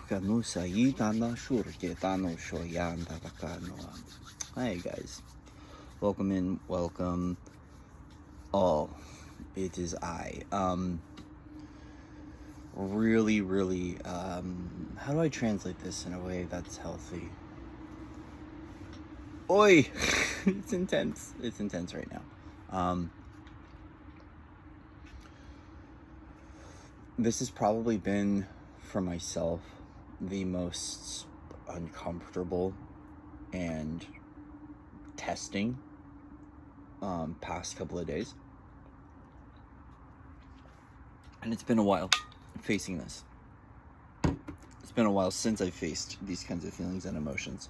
Hey guys, welcome in, welcome all. It is I. Really, how do I translate this in a way that's healthy? Oi! It's intense. It's intense right now. This has probably been, for myself, the most uncomfortable and testing past couple of days. And it's been a while facing this. It's been a while since I faced these kinds of feelings and emotions.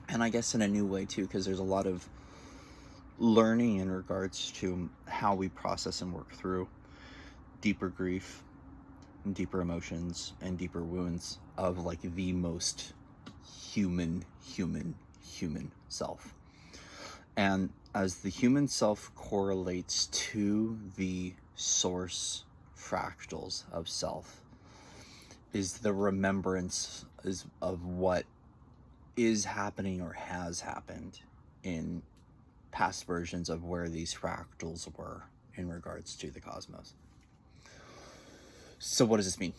And I guess in a new way too, because there's a lot of learning in regards to how we process and work through deeper grief and deeper emotions and deeper wounds of like the most human self. And as the human self correlates to the source fractals of self, is the remembrance of what is happening or has happened in past versions of where these fractals were in regards to the cosmos. So what does this mean?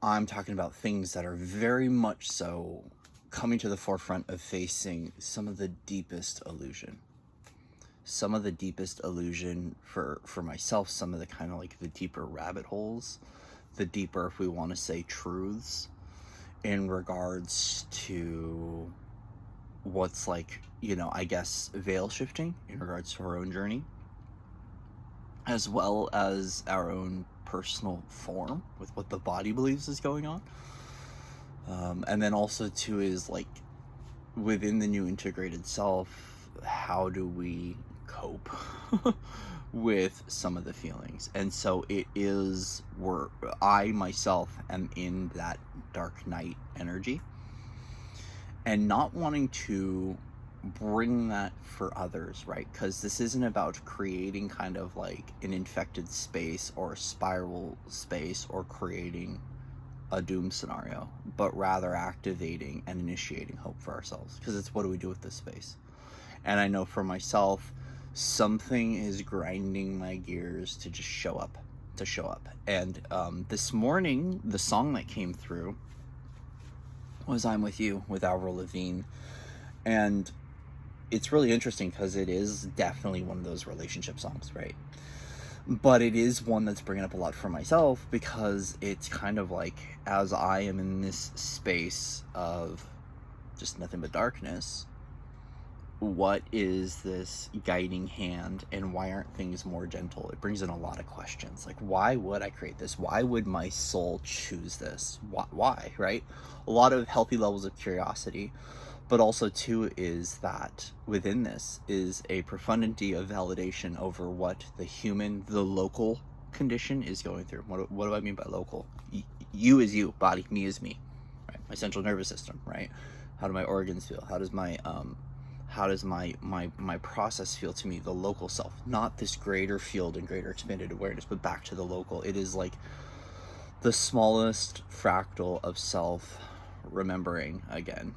I'm talking about things that are very much so coming to the forefront of facing some of the deepest illusion. Some of the deepest illusion for myself, some of the kind of like the deeper rabbit holes, the deeper, if we want to say, truths in regards to what's like, I guess, veil shifting in regards to our own journey, as well as our own personal form with what the body believes is going on. And then also too is like within the new integrated self, how do we cope with some of the feelings? And so it is where I myself am in that dark night energy and not wanting to bring that for others, right? Because this isn't about creating kind of like an infected space or a spiral space or creating a doom scenario, but rather activating and initiating hope for ourselves, because it's what do we do with this space. And I know for myself, something is grinding my gears to just show up. And this morning, the song that came through was I'm With You with Avril Lavigne. And it's really interesting because it is definitely one of those relationship songs, right? But it is one that's bringing up a lot for myself, because it's kind of like, as I am in this space of just nothing but darkness, what is this guiding hand, and why aren't things more gentle? It brings in a lot of questions, like, why would I create this? Why would my soul choose this? Why, right? A lot of healthy levels of curiosity. But also too is that within this is a profundity of validation over what the local condition is going through. What do I mean by local? You is you, body, me is me, right? My central nervous system, right? How do my organs feel? How does my process feel to me? The local self, not this greater field and greater expanded awareness, but back to the local. It is like the smallest fractal of self remembering again.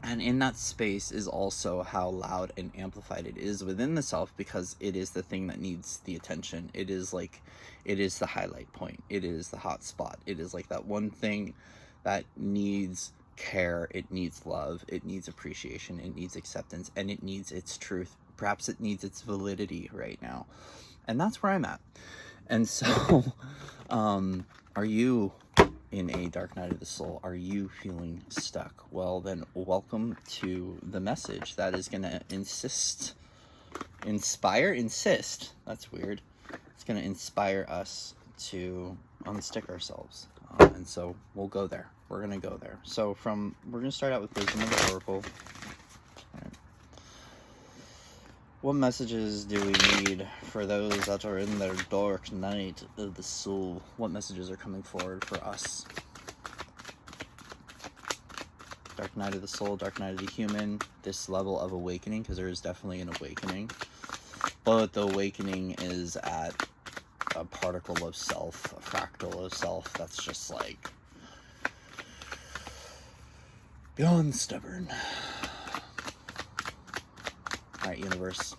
And in that space is also how loud and amplified it is within the self, because it is the thing that needs the attention. It is the highlight point. It is the hot spot. It is like that one thing that needs care. It needs love. It needs appreciation. It needs acceptance. And it needs its truth. Perhaps it needs its validity right now. And that's where I'm at. And so, are you in a dark night of the soul? Are you feeling stuck? Well, then welcome to the message that is going to insist. That's weird. It's going to inspire us to unstick ourselves. And so we'll go there. We're going to go there. So we're going to start out with Wisdom of the Oracle. All right. What messages do we need for those that are in their dark night of the soul? What messages are coming forward for us? Dark night of the soul, dark night of the human, this level of awakening, because there is definitely an awakening. But the awakening is at a particle of self, a fractal of self that's just like beyond stubborn. All right, universe,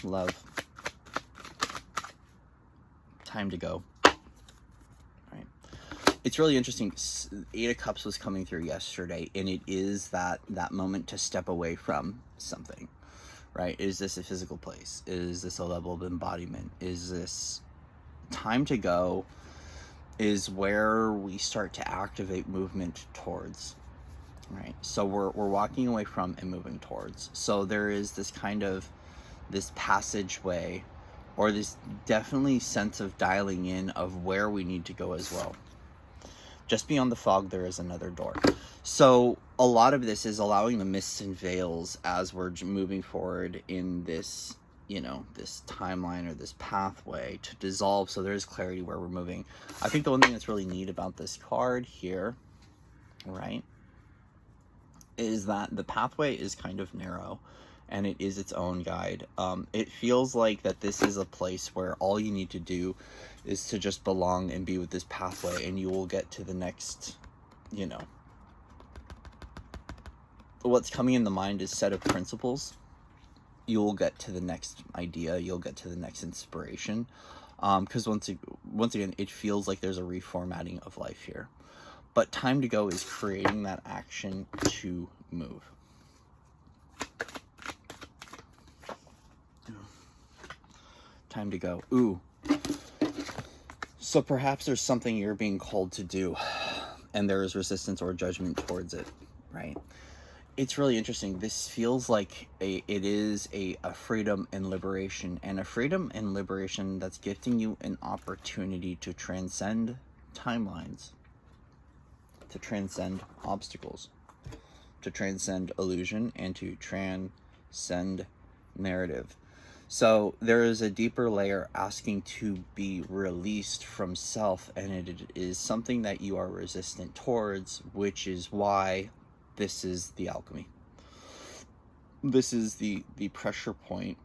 love, time to go. All right. It's really interesting. 8 of Cups was coming through yesterday, and it is that moment to step away from something, right? Is this a physical place? Is this a level of embodiment? Is this time to go? Is where we start to activate movement towards, right? So we're walking away from and moving towards. So there is this kind of this passageway, or this definitely sense of dialing in of where we need to go as well. Just beyond the fog, there is another door. So a lot of this is allowing the mists and veils as we're moving forward in this, you know, this timeline or this pathway to dissolve, so there's clarity where we're moving. I think the one thing that's really neat about this card here, right, is that the pathway is kind of narrow, and it is its own guide. It feels like that this is a place where all you need to do is to just belong and be with this pathway, and you will get to the next, you know, what's coming in the mind is set of principles. You'll get to the next idea, you'll get to the next inspiration, because once again, it feels like there's a reformatting of life here. But time to go is creating that action to move. Time to go. Ooh. So perhaps there's something you're being called to do, and there is resistance or judgment towards it, right? It's really interesting. This feels like it is a freedom and liberation, and a freedom and liberation that's gifting you an opportunity to transcend timelines, to transcend obstacles, to transcend illusion, and to transcend narrative. So there is a deeper layer asking to be released from self, and it is something that you are resistant towards, which is why this is the alchemy. This is the pressure point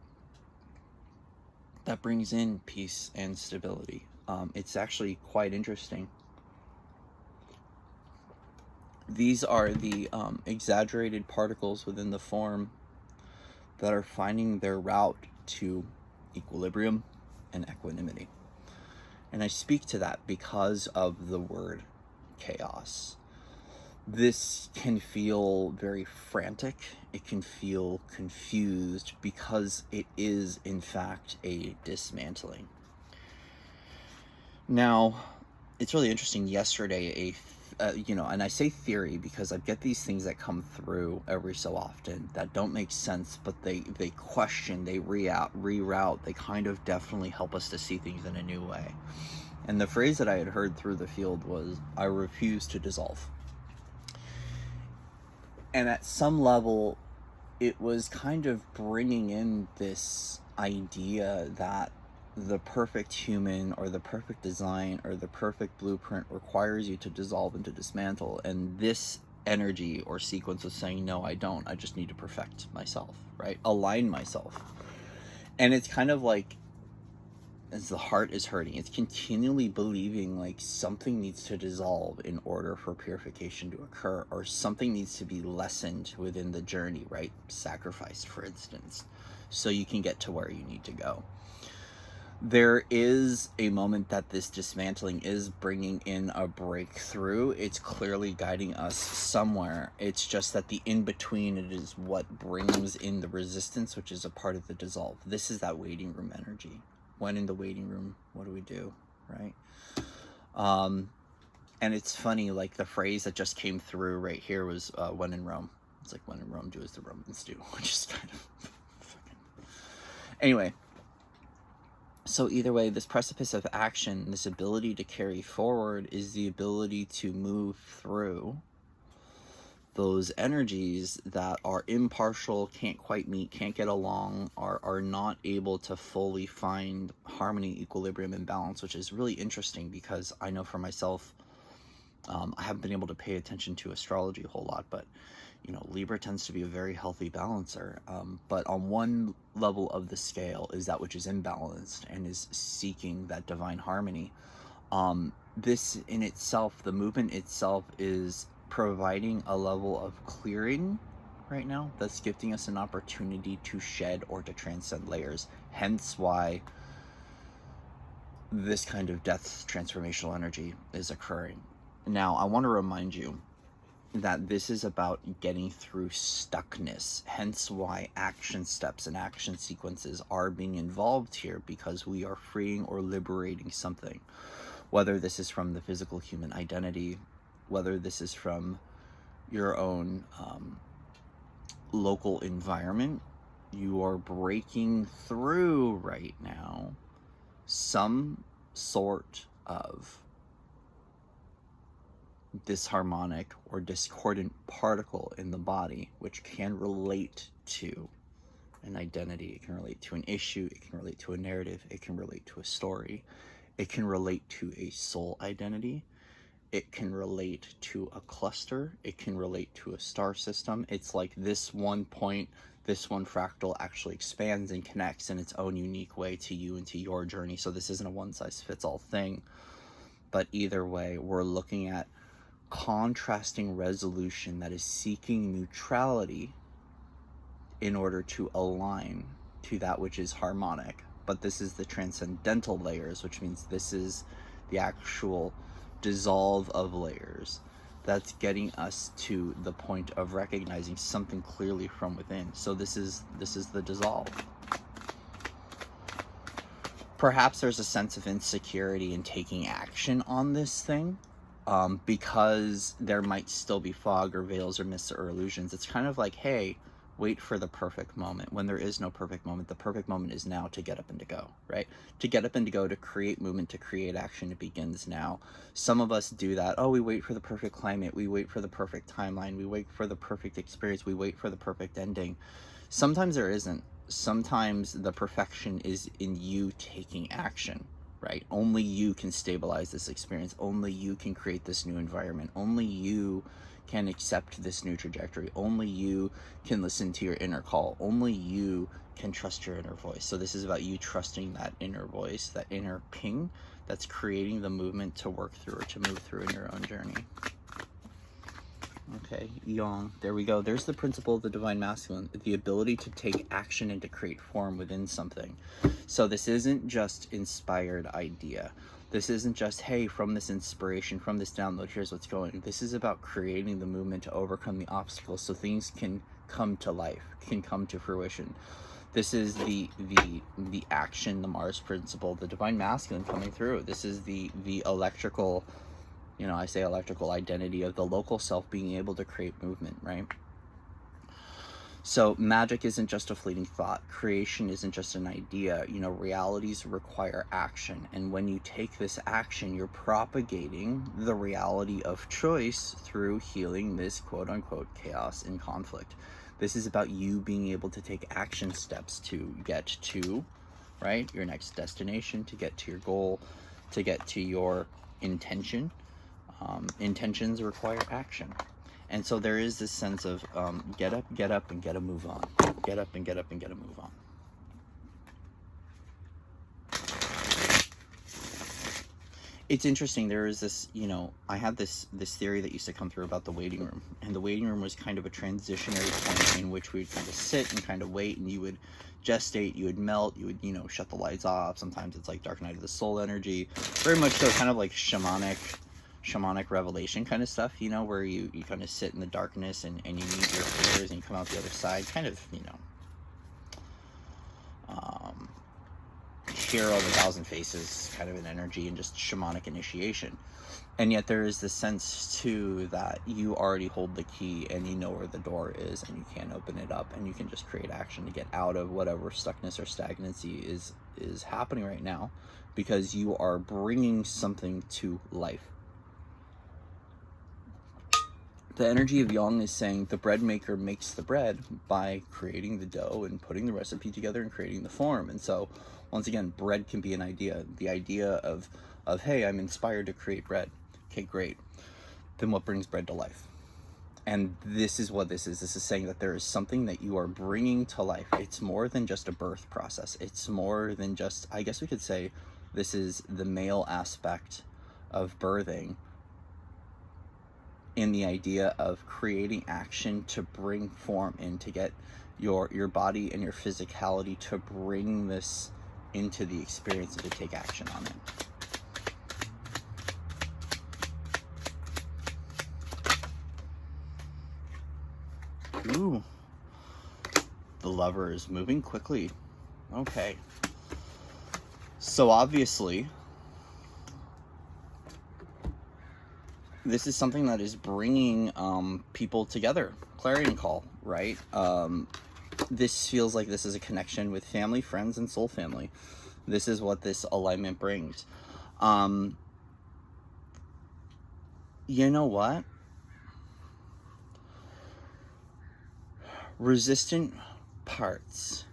that brings in peace and stability. It's actually quite interesting. These are the exaggerated particles within the form that are finding their route to equilibrium and equanimity. And I speak to that because of the word chaos. This can feel very frantic. It can feel confused because it is, in fact, a dismantling. Now, it's really interesting. Yesterday, and I say theory because I get these things that come through every so often that don't make sense, but they question, they reroute, they kind of definitely help us to see things in a new way. And the phrase that I had heard through the field was, I refuse to dissolve. And at some level, it was kind of bringing in this idea that the perfect human or the perfect design or the perfect blueprint requires you to dissolve and to dismantle. And this energy or sequence was saying, no, I don't. I just need to perfect myself, right? Align myself. And it's kind of like, as the heart is hurting, it's continually believing like something needs to dissolve in order for purification to occur, or something needs to be lessened within the journey, right? Sacrificed, for instance, so you can get to where you need to go. There is a moment that this dismantling is bringing in a breakthrough. It's clearly guiding us somewhere. It's just that the in-between, it is what brings in the resistance, which is a part of the dissolve. This is that waiting room energy. When in the waiting room, what do, right? And it's funny, like the phrase that just came through right here was when in Rome. It's like, when in Rome, do as the Romans do, which is kind of fucking... Anyway, so either way, this precipice of action, this ability to carry forward, is the ability to move through those energies that are impartial, can't quite meet, can't get along, are not able to fully find harmony, equilibrium, and balance, which is really interesting because I know for myself, I haven't been able to pay attention to astrology a whole lot, but Libra tends to be a very healty balancer, but on one level of the scale is that which is imbalanced and is seeking that divine harmony. This in itself, the movement itself, is providing a level of clearing right now that's giving us an opportunity to shed or to transcend layers. Hence why this kind of death transformational energy is occurring. Now, I want to remind you that this is about getting through stuckness, hence why action steps and action sequences are being involved here, because we are freeing or liberating something. Whether this is from the physical human identity, whether this is from your own local environment, you are breaking through right now some sort of disharmonic or discordant particle in the body, which can relate to an identity, it can relate to an issue, it can relate to a narrative, it can relate to a story, it can relate to a soul identity, it can relate to a cluster, it can relate to a star system. It's like this one point, this one fractal actually expands and connects in its own unique way to you and to your journey. So this isn't a one-size-fits-all thing, but either way, we're looking at contrasting resolution that is seeking neutrality in order to align to that which is harmonic. But this is the transcendental layers, which means this is the actual dissolve of layers that's getting us to the point of recognizing something clearly from within. So this is the dissolve. Perhaps there's a sense of insecurity in taking action on this thing, because there might still be fog or veils or mists or illusions. It's kind of like, hey, wait for the perfect moment. When there is no perfect moment, the perfect moment is now to get up and to go, right? To get up and to go, to create movement, to create action, it begins now. Some of us do that. Oh, we wait for the perfect climate. We wait for the perfect timeline. We wait for the perfect experience. We wait for the perfect ending. Sometimes there isn't. Sometimes the perfection is in you taking action, right? Only you can stabilize this experience. Only you can create this new environment. Only you can accept this new trajectory. Only you can listen to your inner call. Only you can trust your inner voice. So this is about you trusting that inner voice, that inner ping that's creating the movement to work through or to move through in your own journey. Okay, yang, there we go. There's the principle of the divine masculine, the ability to take action and to create form within something. So this isn't just inspired idea. This isn't just, hey, from this inspiration, from this download, here's what's going. This is about creating the movement to overcome the obstacles so things can come to life, can come to fruition. This is the action, the Mars principle, the divine masculine coming through. This is the electrical, I say electrical identity of the local self being able to create movement, right? So magic isn't just a fleeting thought. Creation isn't just an idea. Realities require action. And when you take this action, you're propagating the reality of choice through healing this quote unquote chaos and conflict. This is about you being able to take action steps to get to, right, your next destination, to get to your goal, to get to your intention. Intentions require action. And so there is this sense of get up, and get a move on. Get up and get up and get a move on. It's interesting. There is this, I had this theory that used to come through about the waiting room. And the waiting room was kind of a transitionary point in which we would kind of sit and kind of wait, and you would gestate, you would melt, you would, shut the lights off. Sometimes it's like Dark Night of the Soul energy. Very much so, kind of like shamanic revelation kind of stuff, where you kind of sit in the darkness and you meet your fears and you come out the other side, kind of, hero of 1,000 faces kind of an energy and just shamanic initiation. And yet there is this sense too that you already hold the key and you know where the door is and you can open it up and you can just create action to get out of whatever stuckness or stagnancy is happening right now, because you are bringing something to life. The energy of yang is saying the bread maker makes the bread by creating the dough and putting the recipe together and creating the form. And so once again, bread can be an idea. The idea of hey, I'm inspired to create bread. Okay, great. Then what brings bread to life? And this is what this is. This is saying that there is something that you are bringing to life. It's more than just a birth process. It's more than just, I guess we could say, this is the male aspect of birthing, in the idea of creating action to bring form in, to get your body and your physicality to bring this into the experience and to take action on it. Ooh, the Lover is moving quickly. Okay. So obviously, this is something that is bringing people together. Clarion call, right? This feels like this is a connection with family, friends, and soul family. This is what this alignment brings. You know what? Resistant parts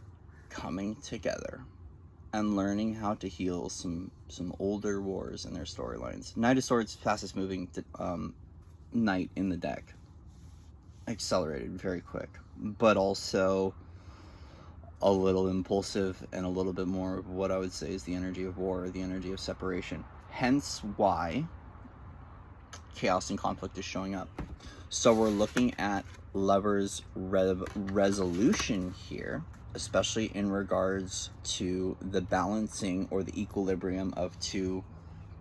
coming together and learning how to heal some older wars in their storylines. Knight of Swords, fastest moving knight in the deck. Accelerated, very quick, but also a little impulsive and a little bit more of what I would say is the energy of war, the energy of separation. Hence why chaos and conflict is showing up. So we're looking at Lover's resolution here, especially in regards to the balancing or the equilibrium of two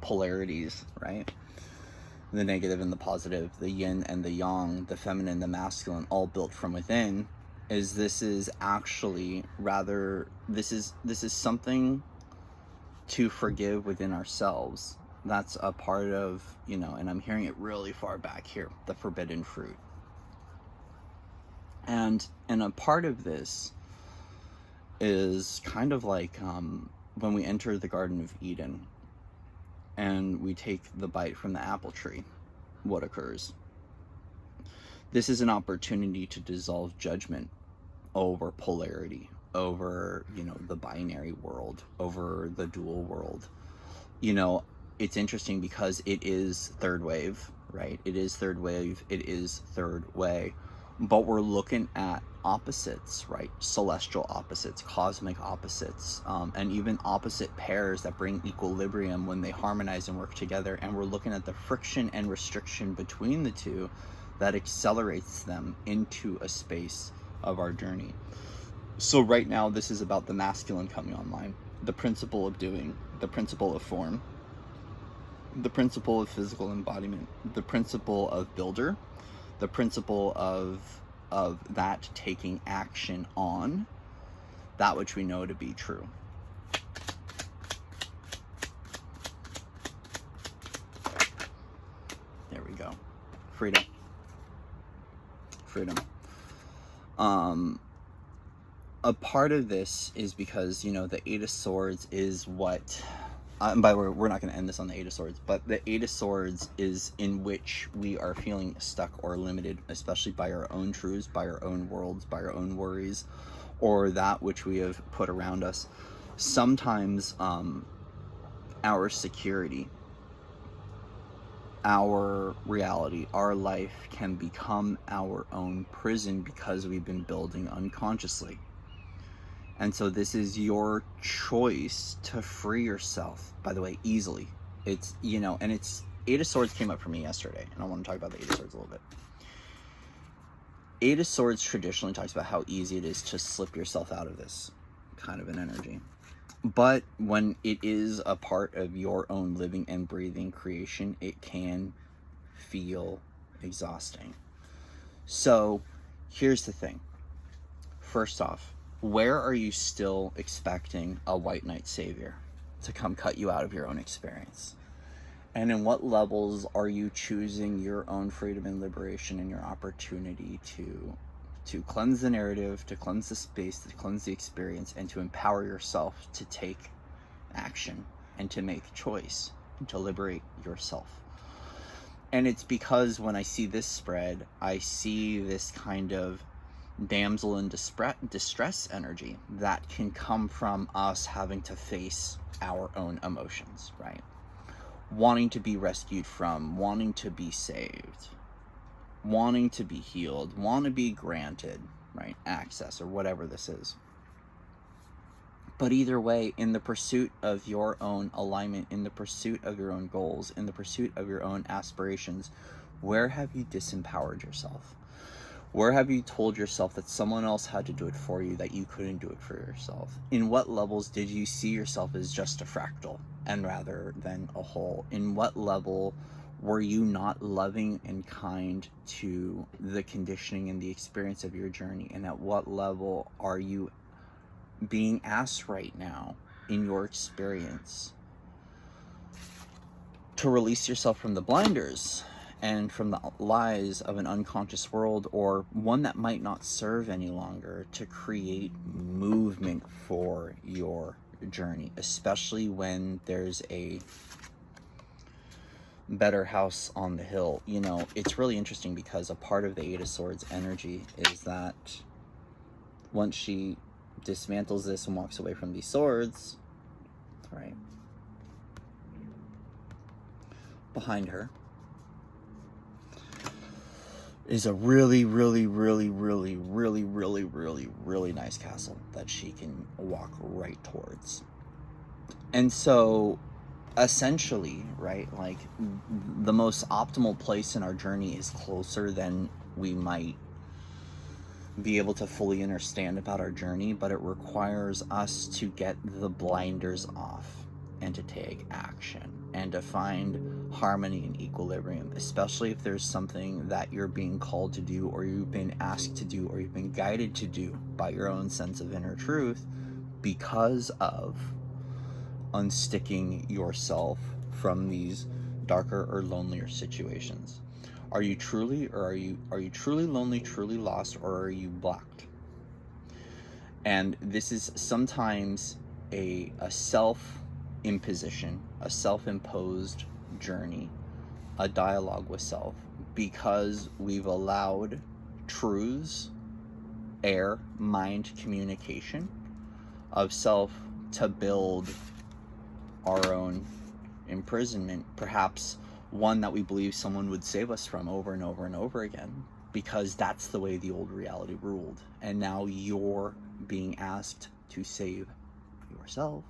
polarities, right? The negative and the positive, the yin and the yang, the feminine, the masculine, all built from within. This is actually rather, this is something to forgive within ourselves. That's a part of, and I'm hearing it really far back here, the forbidden fruit. And a part of this is kind of like when we enter the Garden of Eden and we take the bite from the apple tree, what occurs? This is an opportunity to dissolve judgment over polarity, over, the binary world, over the dual world. It's interesting because it is third wave, right? It is third wave, it is third way. But we're looking at opposites, right? Celestial opposites, cosmic opposites, and even opposite pairs that bring equilibrium when they harmonize and work together. And we're looking at the friction and restriction between the two that accelerates them into a space of our journey. So right now, this is about the masculine coming online, the principle of doing, the principle of form, the principle of physical embodiment, the principle of builder, the principle of that taking action on that which we know to be true. There we go. Freedom. A part of this is because, the Eight of Swords is what... and by the way, we're not going to end this on the Eight of Swords, but the Eight of Swords is in which we are feeling stuck or limited, especially by our own truths, by our own worlds, by our own worries, or that which we have put around us. Sometimes our security, our reality, our life can become our own prison because we've been building unconsciously. And so this is your choice to free yourself, by the way, easily. It's, and it's, Eight of Swords came up for me yesterday, and I want to talk about the Eight of Swords a little bit. Eight of Swords traditionally talks about how easy it is to slip yourself out of this kind of an energy. But when it is a part of your own living and breathing creation, it can feel exhausting. So here's the thing. First off, where are you still expecting a white knight savior to come cut you out of your own experience? And in what levels are you choosing your own freedom and liberation and your opportunity to cleanse the narrative, to cleanse the space, to cleanse the experience, and to empower yourself to take action and to make choice and to liberate yourself? And it's because when I see this spread, I see this kind of damsel in distress energy that can come from us having to face our own emotions, right? Wanting to be rescued from, wanting to be saved. wanting to be healed, want to be granted, right, access or whatever this is. But either way, in the pursuit of your own alignment, in the pursuit of your own goals, in the pursuit of your own aspirations, where have you disempowered yourself? Where have you told yourself that someone else had to do it for you, that you couldn't do it for yourself? In what levels did you see yourself as just a fractal and rather than a whole? In what level were you not loving and kind to the conditioning and the experience of your journey? And at what level are you being asked right now in your experience to release yourself from the blinders and from the lies of an unconscious world, or one that might not serve any longer, to create movement for your journey, especially when there's a better house on the hill? You know, it's really interesting because a part of the Eight of Swords energy is that once she dismantles this and walks away from these swords, right, behind her is a really nice castle that she can walk right towards. And so essentially, right, like the most optimal place in our journey is closer than we might be able to fully understand about our journey, but it requires us to get the blinders off and to take action and to find harmony and equilibrium, especially if there's something that you're being called to do, or you've been asked to do, or you've been guided to do by your own sense of inner truth, because of unsticking yourself from these darker or lonelier situations. Are you truly, or are you truly lonely, truly lost, or are you blocked? And this is sometimes a self-imposition, a self-imposed journey, a dialogue with self, because we've allowed truths, air, mind communication of self to build our own imprisonment, perhaps one that we believe someone would save us from over and over and over again, because that's the way the old reality ruled. And now you're being asked to save yourself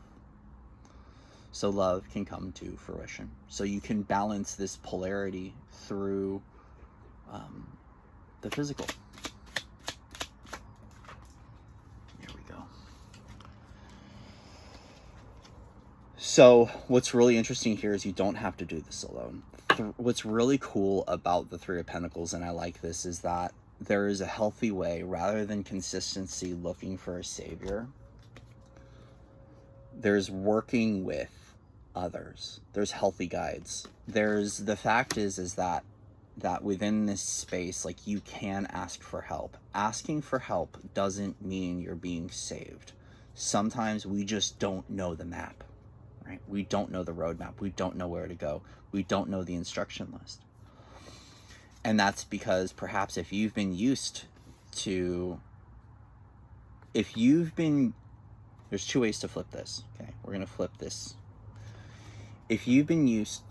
so love can come to fruition, so you can balance this polarity through the physical. Here we go. So what's really interesting here is you don't have to do this alone. What's really cool about the Three of Pentacles, and I like this, is that there is a healthy way, rather than consistency looking for a savior, there's working with others. There's healthy guides. There's, the fact is that within this space, like, you can ask for help. Asking for help doesn't mean you're being saved. Sometimes we just don't know the map, right? We don't know the roadmap. We don't know where to go. We don't know the instruction list. And that's because perhaps if you've been used to, there's two ways to flip this, okay? We're going to flip this. If you've been used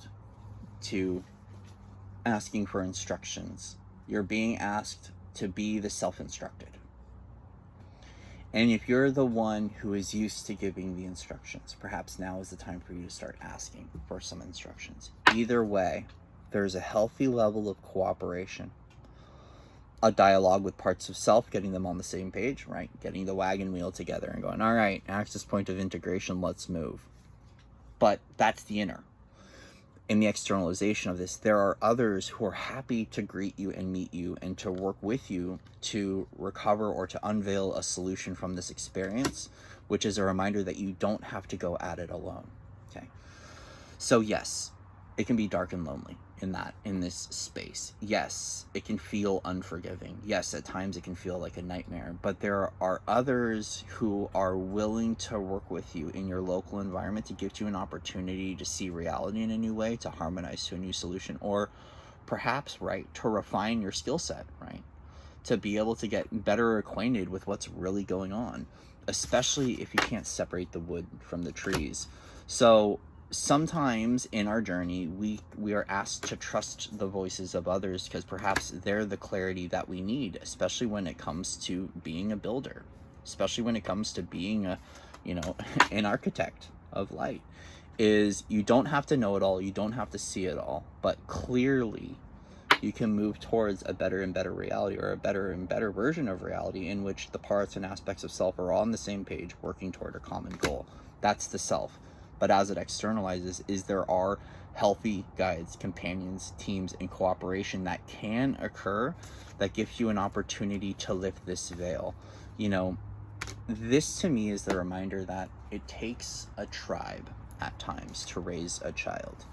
to asking for instructions, you're being asked to be the self-instructed. And if you're the one who is used to giving the instructions, perhaps now is the time for you to start asking for some instructions. Either way, there's a healthy level of cooperation, a dialogue with parts of self, getting them on the same page, right? Getting the wagon wheel together and going, all right, access point of integration, let's move. But that's the inner. In the externalization of this, there are others who are happy to greet you and meet you and to work with you to recover or to unveil a solution from this experience, which is a reminder that you don't have to go at it alone. Okay. So yes, it can be dark and lonely in this space. Yes, it can feel unforgiving. Yes, at times it can feel like a nightmare, but there are others who are willing to work with you in your local environment to give you an opportunity to see reality in a new way, to harmonize to a new solution, or perhaps, right, to refine your skill set, right? To be able to get better acquainted with what's really going on, especially if you can't separate the wood from the trees. So sometimes in our journey, we are asked to trust the voices of others because perhaps they're the clarity that we need, especially when it comes to being a builder, especially when it comes to being a, an architect of light. Is you don't have to know it all, you don't have to see it all, but clearly you can move towards a better and better reality, or a better and better version of reality, in which the parts and aspects of self are all on the same page working toward a common goal. That's the self. But as it externalizes, there are healthy guides, companions, teams, and cooperation that can occur that gives you an opportunity to lift this veil. This to me is the reminder that it takes a tribe at times to raise a child.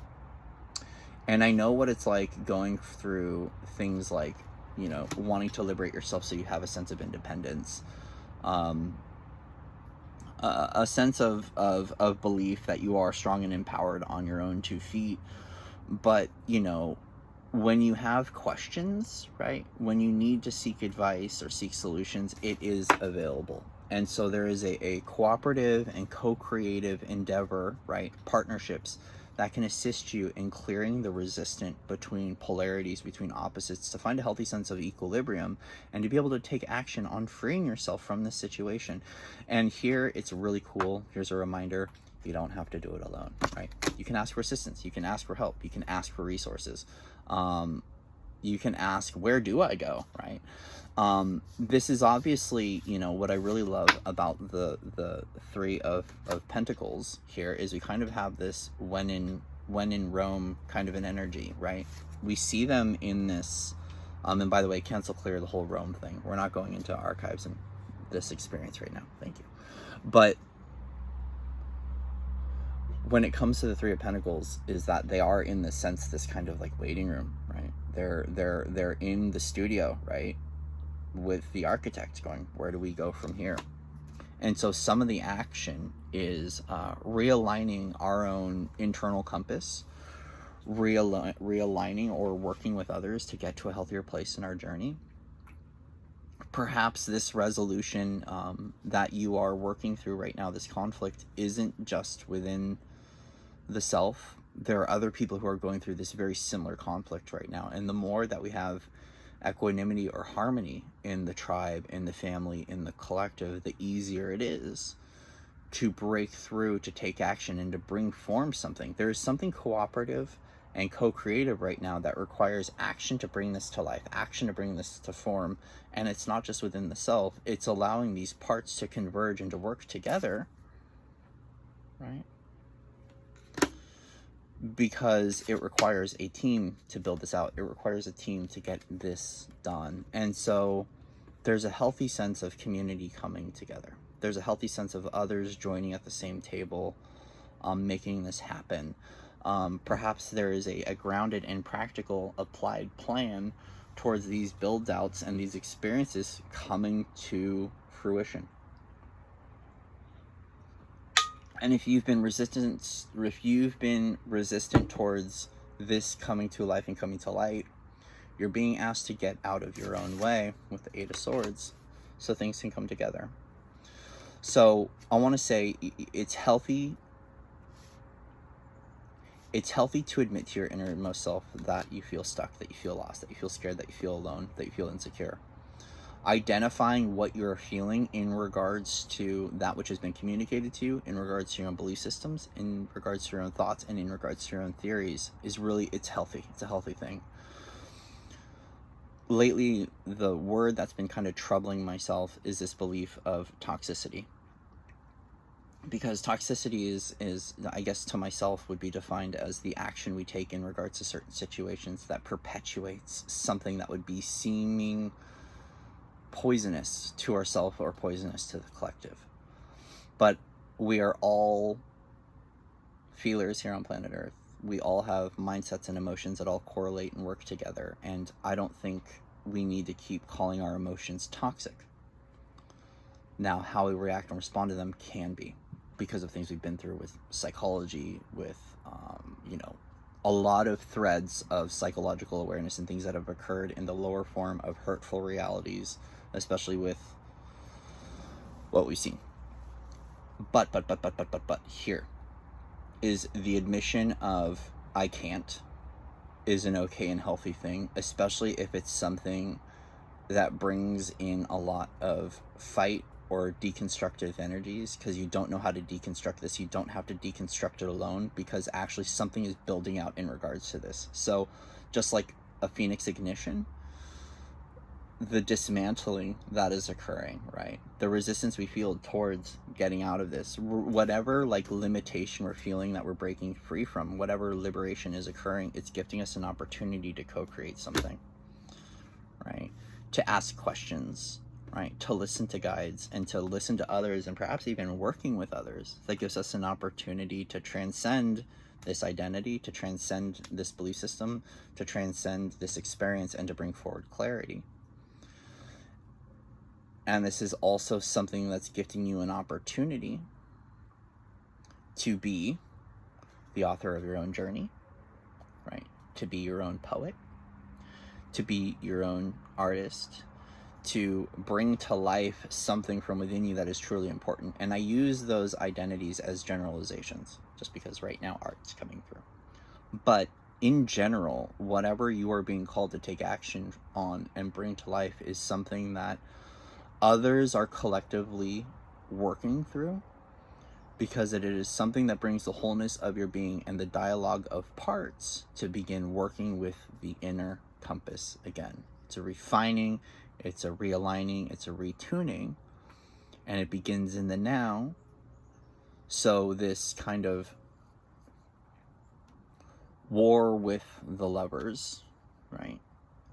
And I know what it's like going through things like, wanting to liberate yourself so you have a sense of independence, a sense of belief that you are strong and empowered on your own 2 feet. But, when you have questions, right, when you need to seek advice or seek solutions, it is available. And so there is a cooperative and co-creative endeavor, right, partnerships that can assist you in clearing the resistance between polarities, between opposites, to find a healthy sense of equilibrium and to be able to take action on freeing yourself from this situation. And here it's really cool. Here's a reminder: you don't have to do it alone, right? You can ask for assistance, you can ask for help, you can ask for resources, you can ask, where do I go, right? This is obviously, what I really love about the 3 of Pentacles here is we kind of have this when in Rome kind of an energy, right? We see them in this, and by the way, cancel clear the whole Rome thing. We're not going into archives and this experience right now. Thank you. But when it comes to the 3 of Pentacles, is that they are in the sense, this kind of like waiting room, right? They're in the studio, right, with the architect going, where do we go from here? And so some of the action is realigning our own internal compass, realigning or working with others to get to a healthier place in our journey. Perhaps this resolution that you are working through right now, this conflict, isn't just within the self. There are other people who are going through this very similar conflict right now. And the more that we have equanimity or harmony in the tribe, in the family, in the collective, the easier it is to break through, to take action, and to bring form something. There is something cooperative and co-creative right now that requires action to bring this to life, action to bring this to form. And it's not just within the self, it's allowing these parts to converge and to work together, right? Because it requires a team to build this out. It requires a team to get this done. And so there's a healthy sense of community coming together. There's a healthy sense of others joining at the same table, making this happen. Perhaps there is a grounded and practical applied plan towards these build outs and these experiences coming to fruition. And if you've been resistant towards this coming to life and coming to light, you're being asked to get out of your own way with the 8 of Swords so things can come together. So I want to say it's healthy. It's healthy to admit to your innermost self that you feel stuck, that you feel lost, that you feel scared, that you feel alone, that you feel insecure. Identifying what you're feeling in regards to that which has been communicated to you, in regards to your own belief systems, in regards to your own thoughts, and in regards to your own theories is really, it's healthy. It's a healthy thing. Lately, the word that's been kind of troubling myself is this belief of toxicity. Because toxicity is, I guess to myself, would be defined as the action we take in regards to certain situations that perpetuates something that would be seeming poisonous to ourselves or poisonous to the collective. But we are all feelers here on planet Earth. We all have mindsets and emotions that all correlate and work together. And I don't think we need to keep calling our emotions toxic. Now, how we react and respond to them can be, because of things we've been through with psychology, with, a lot of threads of psychological awareness and things that have occurred in the lower form of hurtful realities, especially with what we've seen. But here, is the admission of I can't is an okay and healthy thing, especially if it's something that brings in a lot of fight or deconstructive energies, because you don't know how to deconstruct this. You don't have to deconstruct it alone, because actually something is building out in regards to this. So just like a phoenix ignition, the dismantling that is occurring, right? The resistance we feel towards getting out of this, whatever like limitation we're feeling that we're breaking free from, whatever liberation is occurring, it's gifting us an opportunity to co-create something, right? To ask questions, right? To listen to guides and to listen to others, and perhaps even working with others. That gives us an opportunity to transcend this identity, to transcend this belief system, to transcend this experience, and to bring forward clarity. And this is also something that's gifting you an opportunity to be the author of your own journey, right? To be your own poet, to be your own artist, to bring to life something from within you that is truly important. And I use those identities as generalizations, just because right now art's coming through. But in general, whatever you are being called to take action on and bring to life is something that others are collectively working through, because it is something that brings the wholeness of your being and the dialogue of parts to begin working with the inner compass again. It's a refining, it's a realigning, it's a retuning, and it begins in the now. So this kind of war with the levers, right,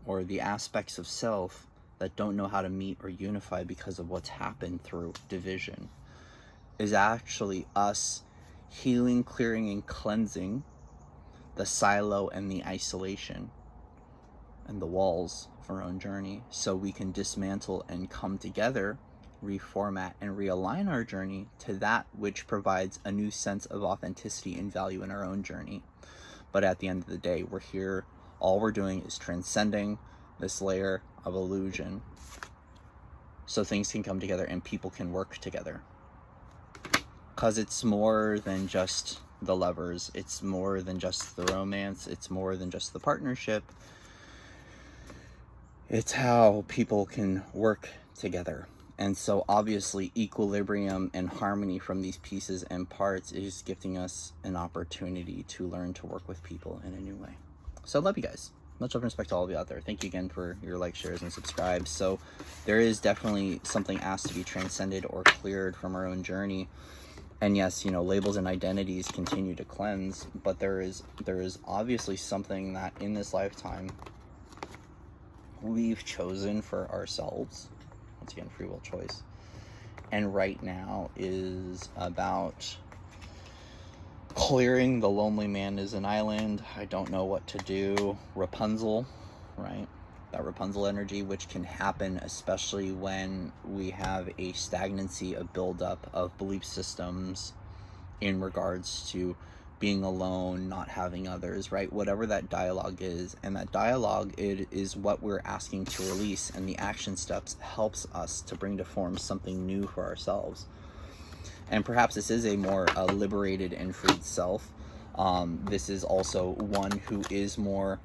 or the aspects of self that don't know how to meet or unify because of what's happened through division, is actually us healing, clearing, and cleansing the silo and the isolation and the walls of our own journey, so we can dismantle and come together, reformat and realign our journey to that which provides a new sense of authenticity and value in our own journey. But at the end of the day, we're here, all we're doing is transcending this layer of illusion so things can come together and people can work together. Because it's more than just the levers, it's more than just the romance, it's more than just the partnership. It's how people can work together. And so obviously equilibrium and harmony from these pieces and parts is gifting us an opportunity to learn to work with people in a new way. So I love you guys. Much love and respect to all of you out there. Thank you again for your likes, shares, and subscribes. So there is definitely something asked to be transcended or cleared from our own journey. And yes, you know, labels and identities continue to cleanse, but there is obviously something that in this lifetime we've chosen for ourselves. Once again, free will choice. And right now is about clearing the lonely man is an island. I don't know what to do. Rapunzel, right? That Rapunzel energy, which can happen especially when we have a stagnancy, a buildup of belief systems in regards to being alone, not having others, right? Whatever that dialogue is. And that dialogue, it is what we're asking to release, and the action steps helps us to bring to form something new for ourselves. And perhaps this is a more liberated and freed self. This is also one who is more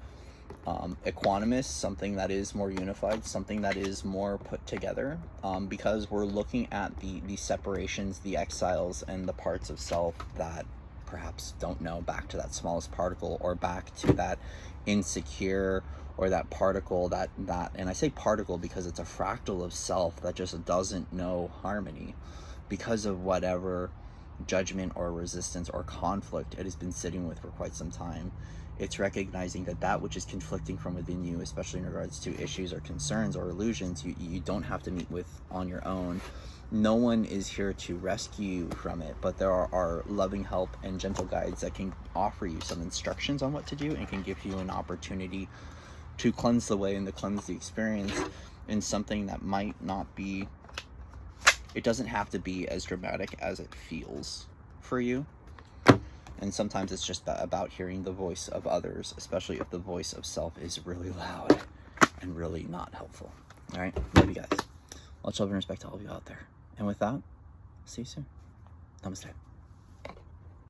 equanimous, something that is more unified, something that is more put together, because we're looking at the separations, the exiles, and the parts of self that perhaps don't know, back to that smallest particle, or back to that insecure, or that particle that and I say particle because it's a fractal of self that just doesn't know harmony because of whatever judgment or resistance or conflict it has been sitting with for quite some time. It's recognizing that which is conflicting from within you, especially in regards to issues or concerns or illusions, you don't have to meet with on your own. No one is here to rescue you from it, but there are loving help and gentle guides that can offer you some instructions on what to do and can give you an opportunity to cleanse the way and to cleanse the experience in something that might not be, it doesn't have to be as dramatic as it feels for you. And sometimes it's just about hearing the voice of others, especially if the voice of self is really loud and really not helpful. All right, love you guys. Much love and respect to all of you out there. And with that, see you soon. Namaste.